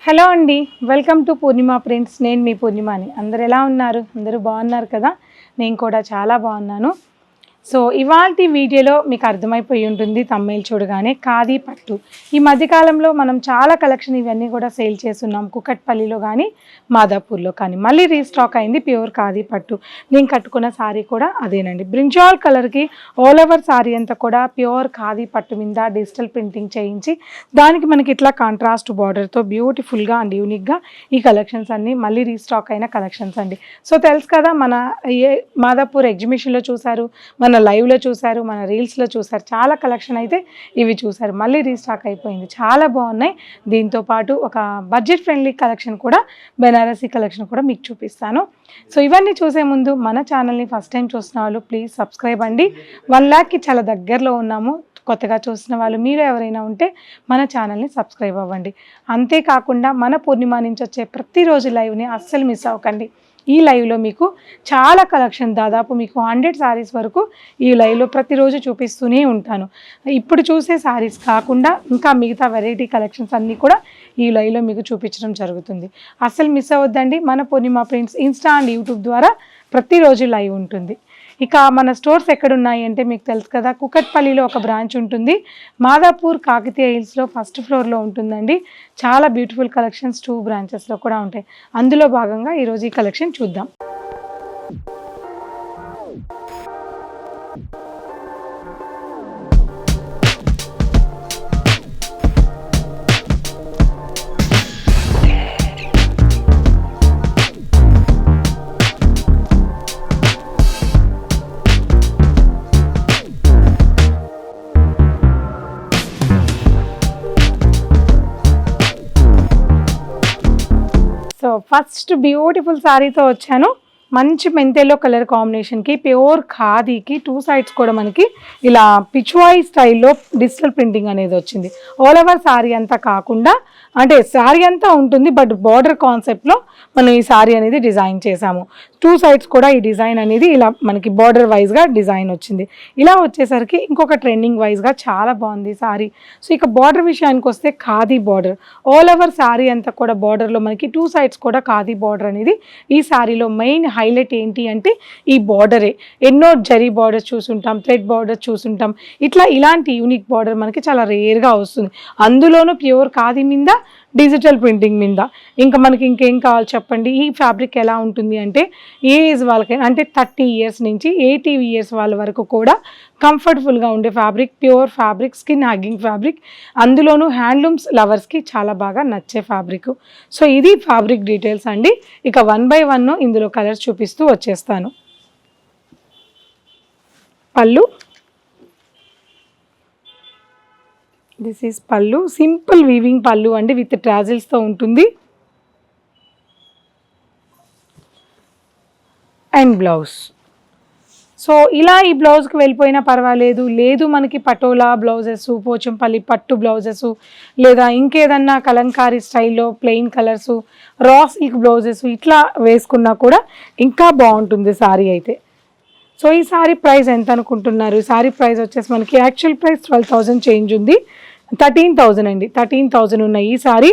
Hello అండి, welcome to Purnima prints. నేను మీ పూర్ణిమని. అందరు ఎలా ఉన్నారు? అందరూ బాగున్నారు కదా? నేను కూడా చాలా బాగున్నాను. సో ఇవాల్టి వీడియోలో మీకు అర్థమైపోయి ఉంటుంది తమ్మైల్ చూడగానే, ఖాదీ పట్టు. ఈ మధ్యకాలంలో మనం చాలా కలెక్షన్ ఇవన్నీ కూడా సేల్ చేస్తున్నాం, కుకట్పల్లిలో కానీ మాదాపూర్లో కానీ. మళ్ళీ రీస్టాక్ అయింది ప్యూర్ ఖాదీ పట్టు. నేను కట్టుకున్న శారీ కూడా అదేనండి, బ్రింజాల్ కలర్కి ఆల్ ఓవర్ శారీ అంతా కూడా ప్యూర్ ఖాదీ పట్టు మీద డిజిటల్ ప్రింటింగ్ చేయించి దానికి మనకి ఇట్లా కాంట్రాస్ట్ బార్డర్తో బ్యూటిఫుల్గా అండ్ యూనిక్గా ఈ కలెక్షన్స్ అన్నీ మళ్ళీ రీస్టాక్ అయిన కలెక్షన్స్ అండి. సో తెలుసు కదా, మన మాదాపూర్ ఎగ్జిబిషన్లో చూసారు, మన లైవ్లో చూసారు, మన రీల్స్లో చూసారు, చాలా కలెక్షన్ అయితే ఇవి చూసారు. మళ్ళీ రీస్టాక్ అయిపోయింది, చాలా బాగున్నాయి. దీంతోపాటు ఒక బడ్జెట్ ఫ్రెండ్లీ కలెక్షన్ కూడా, బెనారసీ కలెక్షన్ కూడా మీకు చూపిస్తాను. సో ఇవన్నీ చూసే ముందు మన ఛానల్ని ఫస్ట్ టైం చూసిన వాళ్ళు ప్లీజ్ సబ్స్క్రైబ్ అండి. 1 lakh చాలా దగ్గరలో ఉన్నాము. కొత్తగా చూసిన వాళ్ళు మీరు ఎవరైనా ఉంటే మన ఛానల్ని సబ్స్క్రైబ్ అవ్వండి. అంతేకాకుండా మన పూర్ణిమ నుంచి వచ్చే ప్రతిరోజు లైవ్ని అస్సలు మిస్ అవ్వకండి. ఈ లైవ్లో మీకు చాలా కలెక్షన్, దాదాపు మీకు 100 శారీస్ వరకు ఈ లైవ్లో ప్రతిరోజు చూపిస్తూనే ఉంటాను. ఇప్పుడు చూసే శారీస్ కాకుండా ఇంకా మిగతా వెరైటీ కలెక్షన్స్ అన్నీ కూడా ఈ లైవ్లో మీకు చూపించడం జరుగుతుంది. అస్సలు మిస్ అవ్వద్దండి. మన పూర్ణిమ ప్రింట్స్ ఇన్స్టా అండ్ యూట్యూబ్ ద్వారా ప్రతిరోజు లైవ్ ఉంటుంది. ఇక మన స్టోర్స్ ఎక్కడున్నాయి అంటే మీకు తెలుసు కదా, కుకట్పల్లిలో ఒక బ్రాంచ్ ఉంటుంది, మాదాపూర్ కాకతీయ హిల్స్లో ఫస్ట్ ఫ్లోర్లో ఉంటుందండి. చాలా బ్యూటిఫుల్ కలెక్షన్స్ 2 బ్రాంచెస్లో కూడా ఉంటాయి. అందులో భాగంగా ఈరోజు ఈ కలెక్షన్ చూద్దాం. సో ఫస్ట్ బ్యూటిఫుల్ శారీతో వచ్చాను. మంచి మెంతెల్లో కలర్ కాంబినేషన్కి ప్యూర్ ఖాదీకి 2 సైడ్స్ కూడా మనకి ఇలా పిచ్వాయి స్టైల్లో డిజిటల్ ప్రింటింగ్ అనేది వచ్చింది. ఆల్ ఓవర్ శారీ అంతా కాకుండా, అంటే శారీ అంతా ఉంటుంది బట్ బార్డర్ కాన్సెప్ట్లో మనం ఈ శారీ అనేది డిజైన్ చేసాము. 2 సైడ్స్ కూడా ఈ డిజైన్ అనేది ఇలా మనకి బార్డర్ వైజ్గా డిజైన్ వచ్చింది. ఇలా వచ్చేసరికి ఇంకొక ట్రెండింగ్ వైజ్గా చాలా బాగుంది శారీ. సో ఇక బార్డర్ విషయానికి వస్తే khadi border, all over sari అంతా కూడా బార్డర్లో మనకి 2 సైడ్స్ కూడా ఖాదీ బార్డర్ అనేది ఈ శారీలో మెయిన్ హైలైట్ ఏంటి అంటే ఈ బార్డరే. ఎన్నో జరీ బార్డర్స్ చూసుంటాం, థ్రెడ్ బార్డర్స్ చూసుంటాం, ఇలాంటి యూనిక్ బార్డర్ మనకి చాలా రేర్గా వస్తుంది. అందులోనూ ప్యూర్ ఖాదీ మీద డిజిటల్ ప్రింటింగ్ మీద. ఇంకా మనకి ఇంకేం కావాలి చెప్పండి. ఈ ఫ్యాబ్రిక్ ఎలా ఉంటుంది అంటే ఏ ఏజ్ వాళ్ళకైనా, అంటే 30 years నుంచి 80 years వాళ్ళ వరకు కూడా కంఫర్టబుల్గా ఉండే fabric, pure fabric, skin hugging fabric, అందులోనూ హ్యాండ్లూమ్స్ లవర్స్కి చాలా బాగా నచ్చే ఫ్యాబ్రిక్. సో ఇది ఫ్యాబ్రిక్ డీటెయిల్స్ అండి. ఇక 1 by 1 ఇందులో కలర్స్ చూపిస్తూ వచ్చేస్తాను. పళ్ళు, దిస్ ఈజ్ పళ్ళు, సింపుల్ వీవింగ్ పళ్ళు అండి, విత్ ట్రాజిల్స్తో ఉంటుంది. And blouse. సో ఇలా ఈ బ్లౌజ్కి వెళ్ళిపోయినా పర్వాలేదు, లేదు మనకి పటోలా బ్లౌజెస్, పోచంపల్లి పట్టు బ్లౌజెస్, లేదా ఇంకేదన్నా కలంకారీ స్టైల్లో plain colours, raw silk blouses ఇట్లా వేసుకున్నా కూడా ఇంకా బాగుంటుంది శారీ అయితే. సో ఈ శారీ ప్రైస్ ఎంత అనుకుంటున్నారు? ఈ శారీ ప్రైస్ వచ్చేసి మనకి యాక్చువల్ ప్రైస్ 12,000 చేంజ్ ఉంది, 13,000 అండి. 13,000 ఉన్న ఈ శారీ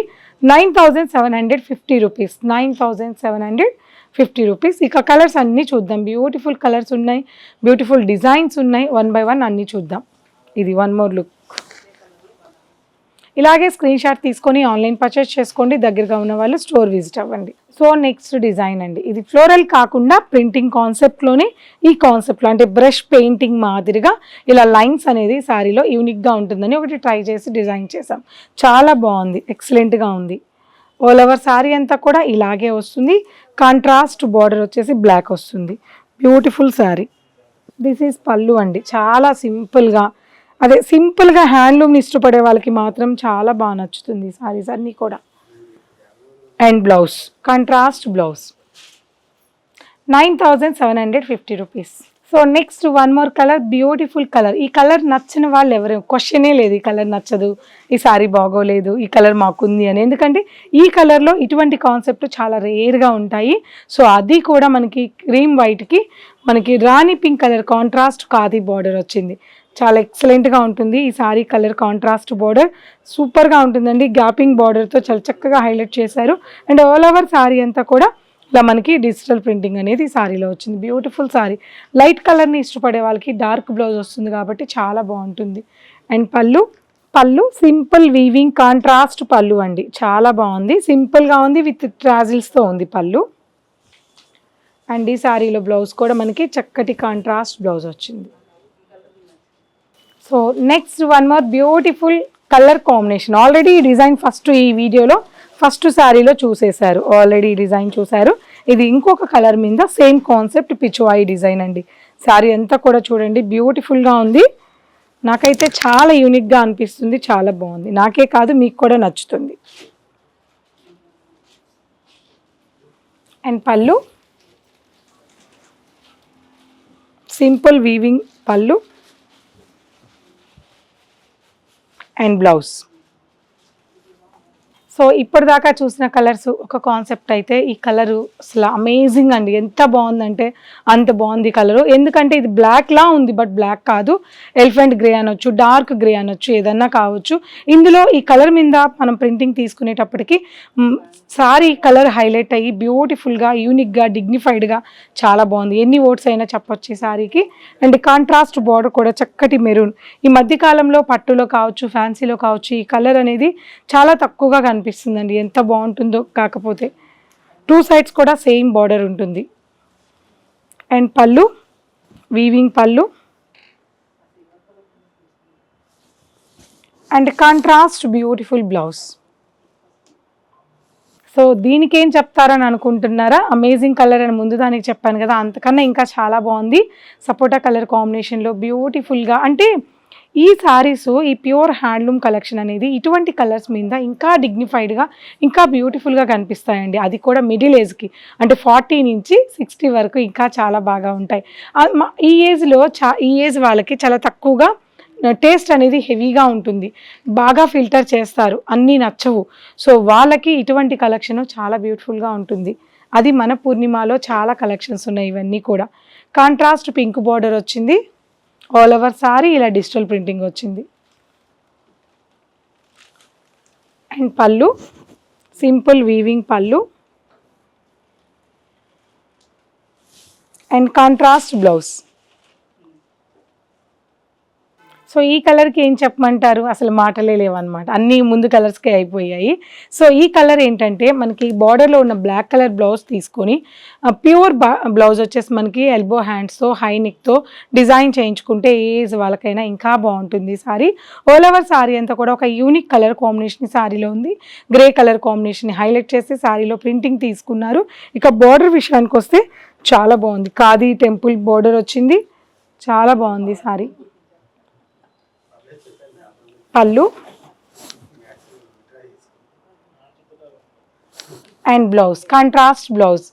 9,750 రూపీస్, 9,750 రూపీస్. ఇక కలర్స్ అన్నీ చూద్దాం. బ్యూటిఫుల్ కలర్స్ ఉన్నాయి, బ్యూటిఫుల్ డిజైన్స్ ఉన్నాయి. 1 by 1 అన్నీ చూద్దాం. ఇది 1 more లుక్. ఇలాగే స్క్రీన్ షాట్ తీసుకొని ఆన్లైన్ పర్చేస్ చేసుకోండి, దగ్గరగా ఉన్న వాళ్ళు స్టోర్ విజిట్ అవ్వండి. సో నెక్స్ట్ డిజైన్ అండి, ఇది ఫ్లోరల్ కాకుండా ప్రింటింగ్ కాన్సెప్ట్లోనే ఈ కాన్సెప్ట్లో, అంటే బ్రష్ పెయింటింగ్ మాదిరిగా ఇలా లైన్స్ అనేది శారీలో యూనిక్గా ఉంటుందని ఒకటి ట్రై చేసి డిజైన్ చేసాం. చాలా బాగుంది, ఎక్సలెంట్గా ఉంది. ఆల్ ఓవర్ శారీ అంతా కూడా ఇలాగే వస్తుంది. కాంట్రాస్ట్ బార్డర్ వచ్చేసి బ్లాక్ వస్తుంది. బ్యూటిఫుల్ శారీ. దిస్ ఈజ్ పళ్ళు అండి, చాలా సింపుల్గా, అదే సింపుల్గా హ్యాండ్లూమ్ని ఇష్టపడే వాళ్ళకి మాత్రం చాలా బాగా నచ్చుతుంది ఈ శారీస్ అన్నీ కూడా. And blouse, contrast blouse, 9,750 rupees. So next 1 more colour, beautiful colour. ఈ కలర్ నచ్చిన వాళ్ళు ఎవరు, క్వశ్చనే లేదు, ఈ కలర్ నచ్చదు, ఈ శారీ బాగోలేదు, ఈ కలర్ మాకుంది అని. ఎందుకంటే ఈ కలర్లో ఇటువంటి కాన్సెప్ట్ చాలా రేర్గా ఉంటాయి. సో అది కూడా మనకి క్రీమ్ వైట్కి మనకి రాణి pink colour contrast khadi border వచ్చింది. చాలా ఎక్సలెంట్గా ఉంటుంది. ఈ సారీ కలర్ కాంట్రాస్ట్ బార్డర్ సూపర్గా ఉంటుందండి. గ్యాపింగ్ బార్డర్తో చాలా చక్కగా హైలైట్ చేశారు. అండ్ ఆల్ ఓవర్ సారీ అంతా కూడా ఇలా మనకి డిజిటల్ ప్రింటింగ్ అనేది సారీలో వచ్చింది. Beautiful sorry. లైట్ కలర్ని ఇష్టపడే వాళ్ళకి డార్క్ బ్లౌజ్ వస్తుంది కాబట్టి చాలా బాగుంటుంది. అండ్ పళ్ళు సింపుల్ వీవింగ్ కాంట్రాస్ట్ పళ్ళు అండి. చాలా బాగుంది. సింపుల్గా ఉంది, విత్ ట్రాజిల్స్తో ఉంది పళ్ళు. అండ్ ఈ సారీలో బ్లౌజ్ కూడా మనకి చక్కటి కాంట్రాస్ట్ బ్లౌజ్ వచ్చింది. So next one more beautiful colour combination. Already ఈ డిజైన్ ఈ వీడియోలో ఫస్ట్ శారీలో చూసేశారు. ఆల్రెడీ డిజైన్ చూశారు. ఇది ఇంకొక కలర్ మీద సేమ్ కాన్సెప్ట్ పిచ్వాయి డిజైన్ అండి. శారీ అంతా కూడా చూడండి బ్యూటిఫుల్గా ఉంది. నాకైతే చాలా యూనిక్గా అనిపిస్తుంది. చాలా బాగుంది. నాకే కాదు మీకు కూడా నచ్చుతుంది. అండ్ పళ్ళు సింపుల్ వీవింగ్ పళ్ళు అండ్ బ్లౌజ్. సో ఇప్పటిదాకా చూసిన కలర్స్ ఒక కాన్సెప్ట్ అయితే ఈ కలరు అసలు అమేజింగ్ అండి. ఎంత బాగుందంటే అంత బాగుంది కలరు. ఎందుకంటే ఇది బ్లాక్లా ఉంది, బట్ బ్లాక్ కాదు. ఎలిఫెంట్ గ్రే అనొచ్చు, డార్క్ గ్రే అనొచ్చు, ఏదన్నా కావచ్చు. ఇందులో ఈ కలర్ మీద మనం ప్రింటింగ్ తీసుకునేటప్పటికి సారీ కలర్ హైలైట్ అయ్యి బ్యూటిఫుల్గా, యూనిక్గా, డిగ్నిఫైడ్గా చాలా బాగుంది. ఎన్ని ఓట్స్ అయినా చెప్పొచ్చు ఈ సారీకి. అండ్ కాంట్రాస్ట్ బార్డర్ కూడా చక్కటి మెరూన్. ఈ మధ్యకాలంలో పట్టులో కావచ్చు, ఫ్యాన్సీలో కావచ్చు, ఈ కలర్ అనేది చాలా తక్కువగా కనిపిస్తుందండి. ఎంత బాగుంటుందో. కాకపోతే 2 సైడ్స్ కూడా సేమ్ బార్డర్ ఉంటుంది. అండ్ పళ్ళు వీవింగ్ పళ్ళు and contrast beautiful blouse. So దీనికి ఏం చెప్తారని అనుకుంటున్నారా? అమేజింగ్ కలర్ అని ముందు దానికి చెప్పాను కదా, అంతకన్నా ఇంకా చాలా బాగుంది. సపోటా కలర్ కాంబినేషన్లో బ్యూటిఫుల్గా. అంటే ఈ శారీస్, ఈ ప్యూర్ హ్యాండ్లూమ్ కలెక్షన్ అనేది ఇటువంటి కలర్స్ మీద ఇంకా డిగ్నిఫైడ్గా, ఇంకా బ్యూటిఫుల్గా కనిపిస్తాయండి. అది కూడా మిడిల్ ఏజ్కి, అంటే 40 నుంచి 60 వరకు ఇంకా చాలా బాగా ఉంటాయి. ఈ ఏజ్ వాళ్ళకి చాలా తక్కువగా టేస్ట్ అనేది హెవీగా ఉంటుంది. బాగా ఫిల్టర్ చేస్తారు, అన్నీ నచ్చవు. సో వాళ్ళకి ఇటువంటి కలెక్షన్ చాలా బ్యూటిఫుల్గా ఉంటుంది. అది మన పూర్ణిమలో చాలా కలెక్షన్స్ ఉన్నాయి. ఇవన్నీ కూడా కాంట్రాస్ట్ పింక్ బార్డర్ వచ్చింది. ఆల్ ఓవర్ సారీ ఇలా డిజిటల్ ప్రింటింగ్ వచ్చింది. అండ్ పళ్ళు సింపుల్ వీవింగ్ పళ్ళు అండ్ కాంట్రాస్ట్ బ్లౌజ్. సో ఈ కలర్కి ఏం చెప్పమంటారు? అసలు మాటలే లేవన్నమాట. అన్నీ ముందు కలర్స్కే అయిపోయాయి. సో ఈ కలర్ ఏంటంటే మనకి బార్డర్లో ఉన్న బ్లాక్ కలర్ బ్లౌజ్ తీసుకొని ప్యూర్ బ్లౌజ్ వచ్చేసి మనకి ఎల్బో హ్యాండ్స్తో హై నెక్తో డిజైన్ చేయించుకుంటే ఏజ్ వాళ్ళకైనా ఇంకా బాగుంటుంది. సారీ ఆల్ ఓవర్ సారీ అంతా కూడా ఒక యూనిక్ కలర్ కాంబినేషన్ సారీలో ఉంది. గ్రే కలర్ కాంబినేషన్ హైలైట్ చేసి సారీలో ప్రింటింగ్ తీసుకున్నారు. ఇక బార్డర్ విషయానికి వస్తే చాలా బాగుంది. ఖాదీ టెంపుల్ బార్డర్ వచ్చింది. చాలా బాగుంది సారీ. పళ్ళు and blouse contrast blouse.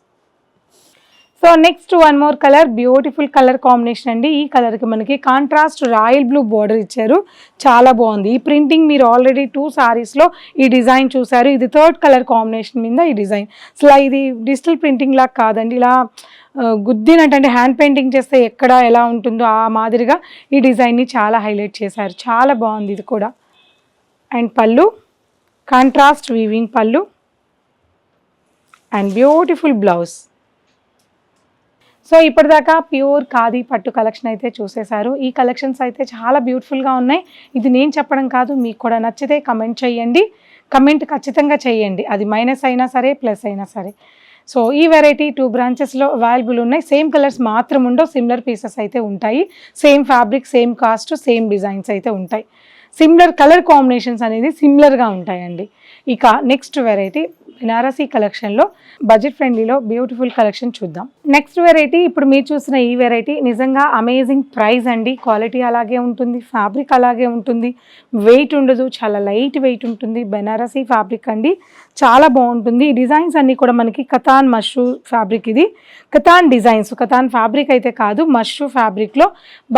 So next one more colour, beautiful colour combination అండి. ఈ కలర్కి మనకి కాంట్రాస్ట్ రాయల్ బ్లూ బార్డర్ ఇచ్చారు. చాలా బాగుంది. ఈ ప్రింటింగ్ మీరు ఆల్రెడీ 2 సారీస్లో ఈ డిజైన్ చూసారు. ఇది 3rd కలర్ కాంబినేషన్ మీద ఈ డిజైన్. అసలు ఇది డిజిటల్ ప్రింటింగ్ లాగా కాదండి. ఇలా గుద్దినట్టంటే హ్యాండ్ పెయింటింగ్ చేస్తే ఎక్కడ ఎలా ఉంటుందో ఆ మాదిరిగా ఈ డిజైన్ని చాలా హైలైట్ చేశారు. చాలా బాగుంది ఇది కూడా. అండ్ పళ్ళు కాంట్రాస్ట్ వీవింగ్ పళ్ళు అండ్ బ్యూటిఫుల్ బ్లౌజ్. సో ఇప్పటిదాకా ప్యూర్ ఖాదీ పట్టు కలెక్షన్ అయితే చూసేశారు. ఈ కలెక్షన్స్ అయితే చాలా బ్యూటిఫుల్గా ఉన్నాయి. ఇది నేను చెప్పడం కాదు, మీకు కూడా నచ్చితే కమెంట్ చేయండి. కమెంట్ ఖచ్చితంగా చేయండి. అది మైనస్ అయినా సరే, ప్లస్ అయినా సరే. సో ఈ వెరైటీ 2 బ్రాంచెస్లో అవైలబుల్ ఉన్నాయి. సేమ్ కలర్స్ మాత్రం ఉండవు, సిమిలర్ పీసెస్ అయితే ఉంటాయి. Same fabric, same cost, same designs అయితే ఉంటాయి. సిమిలర్ కలర్ కాంబినేషన్స్ అనేది సిమిలర్గా ఉంటాయండి. ఇక నెక్స్ట్ వెరైటీ బెనారసీ కలెక్షన్లో బడ్జెట్ ఫ్రెండ్లీలో బ్యూటిఫుల్ కలెక్షన్ చూద్దాం. నెక్స్ట్ వెరైటీ, ఇప్పుడు మీరు చూసిన ఈ వెరైటీ నిజంగా అమేజింగ్ ప్రైస్ అండి. క్వాలిటీ అలాగే ఉంటుంది, ఫ్యాబ్రిక్ అలాగే ఉంటుంది, వెయిట్ ఉండదు, చాలా లైట్ వెయిట్ ఉంటుంది. బెనారసీ ఫ్యాబ్రిక్ అండి, చాలా బాగుంటుంది. ఈ డిజైన్స్ అన్నీ కూడా మనకి కతాన్ మష్రూ ఫ్యాబ్రిక్. ఇది కతాన్ డిజైన్స్, కతాన్ ఫ్యాబ్రిక్ అయితే కాదు, మష్రూ ఫ్యాబ్రిక్లో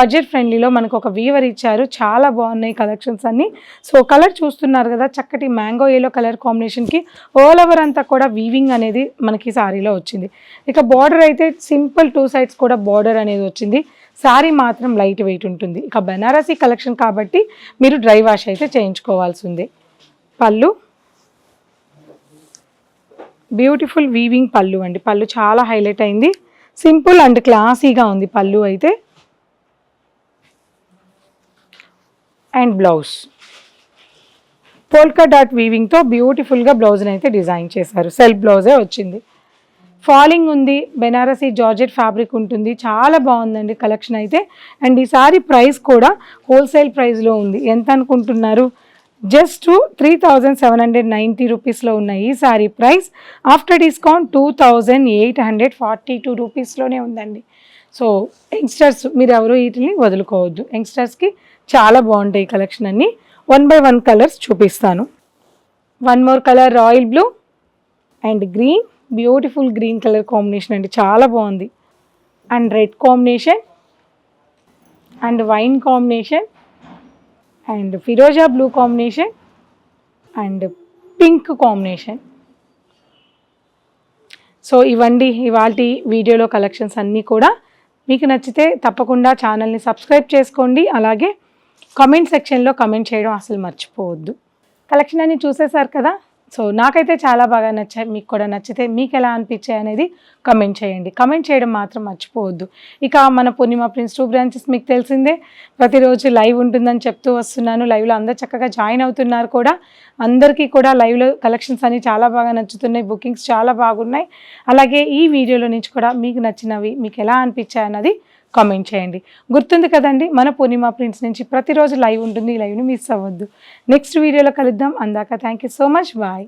బడ్జెట్ ఫ్రెండ్లీలో మనకు ఒక వీవర్ ఇచ్చారు. చాలా బాగున్నాయి కలెక్షన్స్ అన్నీ. సో కలర్ చూస్తున్నారు కదా, చక్కటి మ్యాంగో ఎల్లో కలర్ కాంబినేషన్కి ఆల్ ఓవర్ ఓవర్ అంతా కూడా వీవింగ్ అనేది మనకి శారీలో వచ్చింది. ఇక బార్డర్ అయితే సింపుల్ 2 సైడ్స్ కూడా బార్డర్ అనేది వచ్చింది. శారీ మాత్రం లైట్ వెయిట్ ఉంటుంది. ఇక బెనారసీ కలెక్షన్ కాబట్టి మీరు డ్రై వాష్ అయితే చేయించుకోవాల్సిందే. పళ్ళు బ్యూటిఫుల్ వీవింగ్ పళ్ళు అండి. పళ్ళు చాలా హైలైట్ అయింది. సింపుల్ అండ్ క్లాసీగా ఉంది పళ్ళు అయితే. అండ్ బ్లౌజ్ పోల్కా డాట్ వీవింగ్తో బ్యూటిఫుల్గా బ్లౌజ్ని అయితే డిజైన్ చేశారు. సెల్ఫ్ బ్లౌజే వచ్చింది. ఫాలింగ్ ఉంది. బెనారసీ జార్జెట్ ఫ్యాబ్రిక్ ఉంటుంది. చాలా బాగుందండి కలెక్షన్ అయితే. అండ్ ఈ సారీ ప్రైస్ కూడా హోల్సేల్ ప్రైస్లో ఉంది. ఎంత అనుకుంటున్నారు? జస్ట్ 3790 రూపీస్లో ఉన్న ఈ సారీ ప్రైస్ ఆఫ్టర్ డిస్కౌంట్ 2842 రూపీస్లోనే ఉందండి. సో యంగ్స్టర్స్ మీరు ఎవరు వీటిని వదులుకోవద్దు. యంగ్స్టర్స్కి చాలా బాగుంటాయి కలెక్షన్ అన్ని. 1 by 1 కలర్స్ చూపిస్తాను. 1 more colour royal blue and green. Beautiful green colour combination అండి, చాలా బాగుంది. And red combination and wine combination and ఫిరోజా blue combination and pink combination. So ఇవండి ఇవాల్టి వీడియోలో కలెక్షన్స్ అన్నీ కూడా. మీకు నచ్చితే తప్పకుండా ఛానల్ని సబ్స్క్రైబ్ చేసుకోండి. అలాగే కామెంట్ సెక్షన్లో కామెంట్ చేయడం అసలు మర్చిపోవద్దు. కలెక్షన్ అన్ని చూసేశారు కదా. సో నాకైతే చాలా బాగా నచ్చాయి. మీకు కూడా నచ్చితే మీకు ఎలా అనిపించాయి అనేది కమెంట్ చేయండి. కమెంట్ చేయడం మాత్రం మర్చిపోవద్దు. ఇక మన పూర్ణిమ ప్రిన్స్ 2 బ్రాంచెస్ మీకు తెలిసిందే. ప్రతిరోజు లైవ్ ఉంటుందని చెప్తూ వస్తున్నాను. లైవ్లో అందరు చక్కగా జాయిన్ అవుతున్నారు కూడా. అందరికీ కూడా లైవ్లో కలెక్షన్స్ అన్ని చాలా బాగా నచ్చుతున్నాయి. బుకింగ్స్ చాలా బాగున్నాయి. అలాగే ఈ వీడియోలో నుంచి కూడా మీకు నచ్చినవి మీకు ఎలా అనిపించాయి అన్నది కామెంట్ చేయండి. గుర్తుంది కదండి, మన పూర్ణిమ ప్రింట్స్ నుంచి ప్రతిరోజు లైవ్ ఉంటుంది. ఈ లైవ్ని మిస్ అవ్వద్దు. నెక్స్ట్ వీడియోలో కలుద్దాం. అందాక thank you so much. Bye.